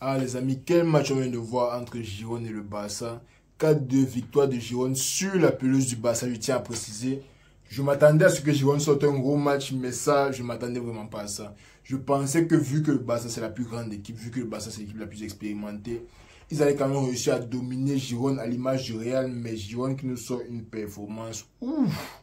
Ah les amis, quel match on vient de voir entre Girona et le Barça. 4-2 victoire de Girona sur la pelouse du Barça, je tiens à préciser. Je m'attendais à ce que Girona sorte un gros match, mais ça, je m'attendais vraiment pas à ça. Je pensais que vu que le Barça c'est la plus grande équipe, vu que le Barça c'est l'équipe la plus expérimentée, ils allaient quand même réussir à dominer Girona à l'image du Real, mais Girona qui nous sort une performance. Ouf!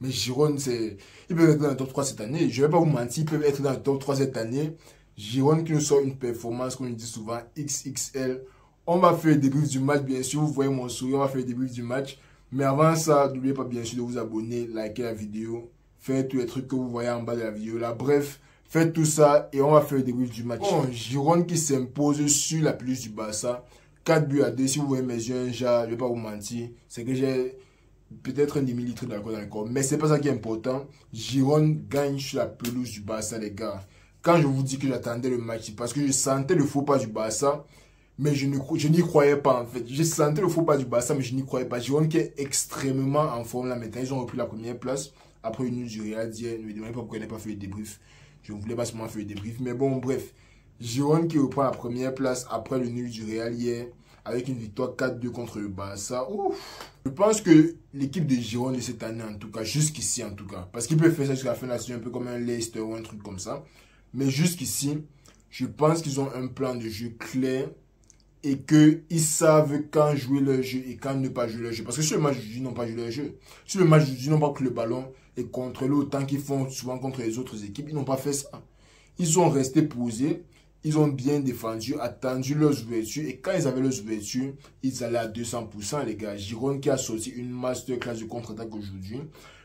Mais Girona, c'est. Ils peuvent être dans le top 3 cette année. Je ne vais pas vous mentir, ils peuvent être dans le top 3 cette année. Girona qui nous sort une performance, comme je dis souvent, XXL. On va faire le débrief du match, bien sûr. Vous voyez mon sourire, on va faire le débrief du match. Mais avant ça, n'oubliez pas bien sûr de vous abonner, liker la vidéo, faire tous les trucs que vous voyez en bas de la vidéo là. Bref, faites tout ça et on va faire le débrief du match. Bon, Girona qui s'impose sur la pelouse du Barça. 4 buts à 2. Si vous voyez mes yeux, je ne vais pas vous mentir. C'est que j'ai peut-être un demi-litre d'alcool dans le corps. Mais c'est pas ça qui est important. Girona gagne sur la pelouse du Barça, les gars. Quand je vous dis que j'attendais le match, c'est parce que je sentais le faux pas du Barça, mais je n'y croyais pas en fait. Je sentais le faux pas du Barça, mais je n'y croyais pas. Girona qui est extrêmement en forme là maintenant. Ils ont repris la première place après une nuit du Real d'hier. Ne me demandez pas pourquoi il n'a pas fait le débrief. Je ne voulais pas seulement faire le débrief. Mais bon, bref. Girona qui reprend la première place après le nul du Real hier avec une victoire 4-2 contre le Barça. Ouf. Je pense que l'équipe de Girona de cette année, en tout cas, jusqu'ici en tout cas, parce qu'ils peuvent faire ça jusqu'à la fin de la saison, un peu comme un Leicester ou un truc comme ça, mais jusqu'ici, je pense qu'ils ont un plan de jeu clair et qu'ils savent quand jouer leur jeu et quand ne pas jouer leur jeu. Parce que sur le match d'aujourd'hui, ils n'ont pas joué leur jeu. Sur le match d'aujourd'hui, ils n'ont pas pris le ballon et contrôlé autant qu'ils font souvent contre les autres équipes. Ils n'ont pas fait ça. Ils sont restés posés. Ils ont bien défendu, attendu leurs ouvertures. Et quand ils avaient leurs ouvertures, ils allaient à 200%, les gars. Girona qui a sorti une masterclass de contre-attaque aujourd'hui.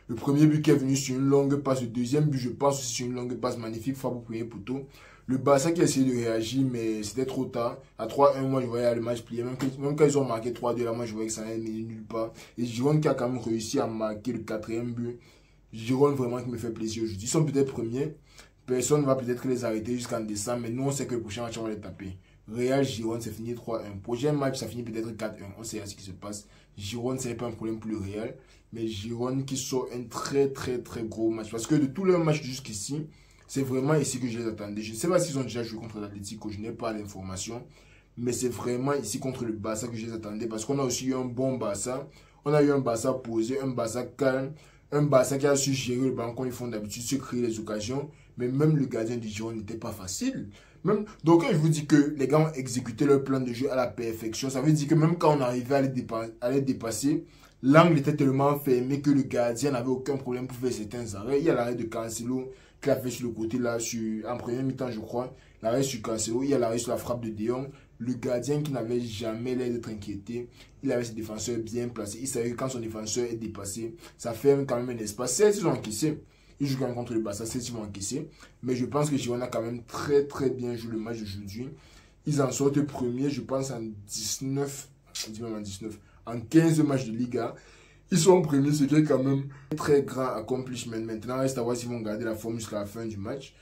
Le premier but qui est venu sur une longue passe. Le deuxième but, je pense aussi sur une longue passe magnifique. Frappe au premier poteau. Le Barça qui a essayé de réagir, mais c'était trop tard. À 3-1, moi, je voyais le match plié. Même quand ils ont marqué 3-2, là, moi, je voyais que ça n'allait nulle part. Et Girona qui a quand même réussi à marquer le quatrième but. Girona vraiment qui me fait plaisir aujourd'hui. Ils sont peut-être premiers. Personne ne va peut-être les arrêter jusqu'en décembre, mais nous, on sait que le prochain match, on va les taper. Real, Girona, c'est fini 3-1. Prochain match, ça finit peut-être 4-1. On sait ce qui se passe. Girona, ce n'est pas un problème pour le Real, mais Girona qui sort un très, très, très gros match. Parce que de tous leurs matchs jusqu'ici, c'est vraiment ici que je les attendais. Je ne sais pas s'ils ont déjà joué contre l'Atlético, je n'ai pas l'information. Mais c'est vraiment ici contre le Barça que je les attendais. Parce qu'on a aussi eu un bon Barça. On a eu un Barça posé, un Barça calme. Un Barça qui a su gérer le ballon comme ils font d'habitude, se créer les occasions. Mais même le gardien du Girona n'était pas facile. Donc quand je vous dis que les gars ont exécuté leur plan de jeu à la perfection, ça veut dire que même quand on arrivait à les dépasser, l'angle était tellement fermé que le gardien n'avait aucun problème pour faire certains arrêts. Il y a l'arrêt de Cancelo qu'il a fait sur le côté là, en première mi-temps je crois. L'arrêt sur Cancelo, il y a l'arrêt sur la frappe de De Jong. Le gardien qui n'avait jamais l'air d'être inquiété, il avait ses défenseurs bien placés. Il savait que quand son défenseur est dépassé, ça ferme quand même un espace. Certes, ils ont encaissé. Ils jouent quand même contre le Barça, certes, ils vont encaisser. Mais je pense que Girona a quand même très très bien joué le match d'aujourd'hui. Ils en sortent premiers, je pense, en 19, on dit même en 19, en 15 matchs de Liga. Ils sont premiers, ce qui est quand même un très grand accomplissement. Maintenant, reste à voir s'ils vont garder la forme jusqu'à la fin du match,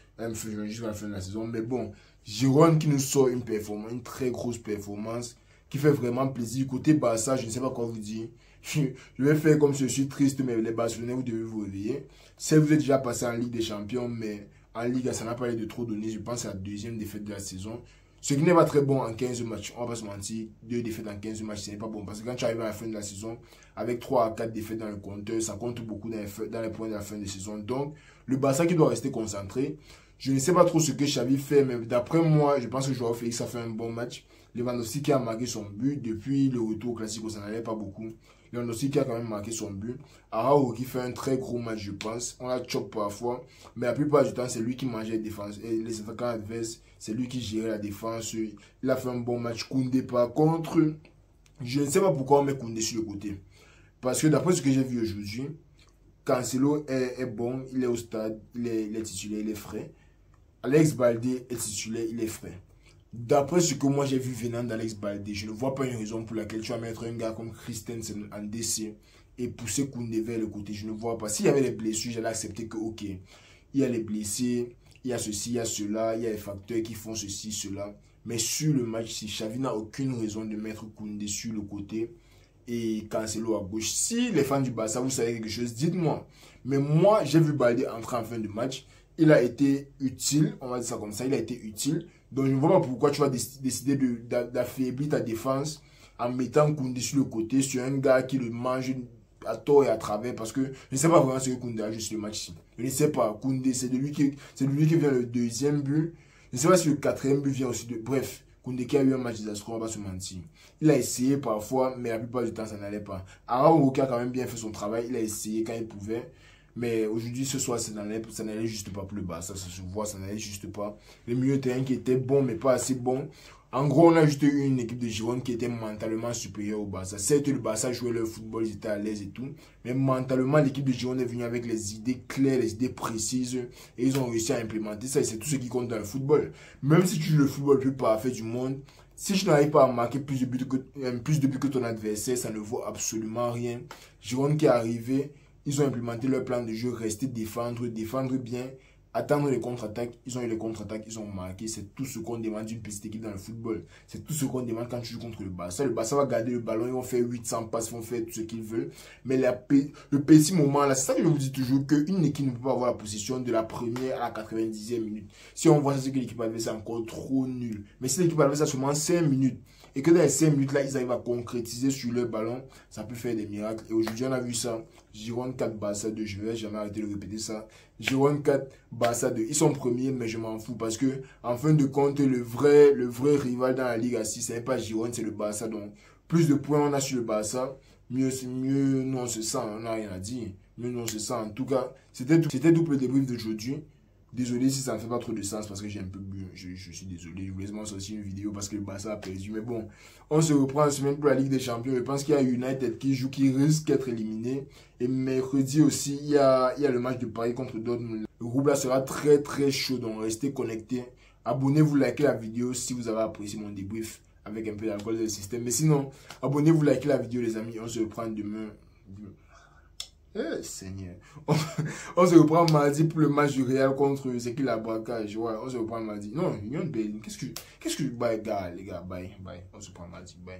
jusqu'à la fin de la saison. Mais bon, Girona qui nous sort une performance, une très grosse performance, qui fait vraiment plaisir. Côté Barça, je ne sais pas quoi vous dire. Je vais faire comme si je suis triste, mais les Barcelonais, vous devez vous réveiller. Si vous êtes déjà passé en Ligue des Champions, mais en Ligue, ça n'a pas l'air de trop donner. Je pense que c'est la deuxième défaite de la saison. Ce qui n'est pas très bon en 15 matchs. On va pas se mentir. 2 défaites en 15 matchs, ce n'est pas bon. Parce que quand tu arrives à la fin de la saison, avec 3 à 4 défaites dans le compteur, ça compte beaucoup dans les points de la fin de saison. Donc, le Barça qui doit rester concentré. Je ne sais pas trop ce que Xavi fait, mais d'après moi, je pense que Joao Félix a fait un bon match. Lewandowski qui a marqué son but depuis le retour au Classico, ça n'allait pas beaucoup. Lewandowski qui a quand même marqué son but. Araujo qui fait un très gros match, je pense. On la chope parfois, mais la plupart du temps, c'est lui qui mangeait les défenses. Et les attaquants adverses, c'est lui qui gérait la défense. Il a fait un bon match. Koundé par contre, je ne sais pas pourquoi on met Koundé sur le côté. Parce que d'après ce que j'ai vu aujourd'hui, Cancelo est bon, il est au stade, il est titulaire, il est frais. Alex Baldé est titulaire, il est frais. D'après ce que moi j'ai vu venant d'Alex Baldé, je ne vois pas une raison pour laquelle tu vas mettre un gars comme Christensen en DC et pousser Koundé vers le côté. Je ne vois pas. S'il y avait les blessures, j'allais accepter que ok, il y a les blessés, il y a ceci, il y a cela, il y a les facteurs qui font ceci, cela. Mais sur le match, si Xavi n'a aucune raison de mettre Koundé sur le côté et Cancelo à gauche. Si les fans du Barça, vous savez quelque chose, dites-moi. Mais moi, j'ai vu Baldé entrer en fin de match. Il a été utile, on va dire ça comme ça, il a été utile. Donc je ne vois pas pourquoi tu vas décider d'affaiblir ta défense en mettant Koundé sur le côté, sur un gars qui le mange à tort et à travers, parce que je ne sais pas vraiment ce que Koundé a juste le match-ci. Je ne sais pas, Koundé, c'est de lui qui vient le deuxième but. Je ne sais pas si le quatrième but vient aussi de... Bref, Koundé qui a eu un match désastreux, on va pas se mentir. Il a essayé parfois, mais la plupart du temps, ça n'allait pas. Arao qui a quand même bien fait son travail, il a essayé quand il pouvait. Mais aujourd'hui, ce soir, ça n'allait juste pas pour le Barça. Ça se voit, ça n'allait juste pas. Le milieu de terrain qui était bon, mais pas assez bon. En gros, on a juste eu une équipe de Girone qui était mentalement supérieure au Barça. Certes, le Barça jouait leur football, ils étaient à l'aise et tout. Mais mentalement, l'équipe de Girone est venue avec les idées claires, les idées précises. Et ils ont réussi à implémenter ça. Et c'est tout ce qui compte dans le football. Même si tu joues le football le plus parfait du monde, si tu n'arrives pas à marquer plus de buts que ton adversaire, ça ne vaut absolument rien. Girone qui est arrivé, ils ont implémenté leur plan de jeu, rester défendre bien, attendre les contre-attaques. Ils ont eu les contre-attaques, ils ont marqué. C'est tout ce qu'on demande d'une petite équipe dans le football. C'est tout ce qu'on demande quand tu joues contre le Barça. Le Barça va garder le ballon, ils vont faire 800 passes, ils vont faire tout ce qu'ils veulent. Mais le petit moment là, c'est ça que je vous dis toujours, qu'une équipe ne peut pas avoir la possession de la première à la 90e minute. Si on voit ça, c'est que l'équipe adverse est encore trop nulle. Mais si l'équipe adverse a seulement 5 minutes, et que dans les 5 minutes là, ils arrivent à concrétiser sur leur ballon, ça peut faire des miracles. Et aujourd'hui, on a vu ça. Girone 4, Barça 2, je ne vais jamais arrêter de répéter ça. Girone 4, Barça 2. Ils sont premiers, mais je m'en fous parce que, en fin de compte, le vrai rival dans la Ligue A6, ce n'est pas Girone, c'est le Barça. Donc, plus de points on a sur le Barça, mieux nous on se sent. On n'a rien à dire. Mieux nous on se sent. En tout cas, c'était tout pour le débrief d'aujourd'hui. Désolé si ça ne fait pas trop de sens parce que j'ai un peu bu. Je suis désolé. Je voulais me sortir une vidéo parce que le Barça a perdu. Mais bon, on se reprend la semaine pour la Ligue des Champions. Je pense qu'il y a United qui joue, qui risque d'être éliminé. Et mercredi aussi, il y a le match de Paris contre Dortmund. Le groupe là sera très très chaud. Donc restez connectés. Abonnez-vous, likez la vidéo si vous avez apprécié mon débrief avec un peu d'alcool dans le système. Mais sinon, abonnez-vous, likez la vidéo les amis. On se reprend demain. Seigneur. On se reprend mardi pour le match du Real contre c'est qui la braquage. Ouais, on se reprend mardi. Non, Union Berlin. Qu'est-ce que. Bye, gars, les gars. Bye. On se reprend mardi. Bye.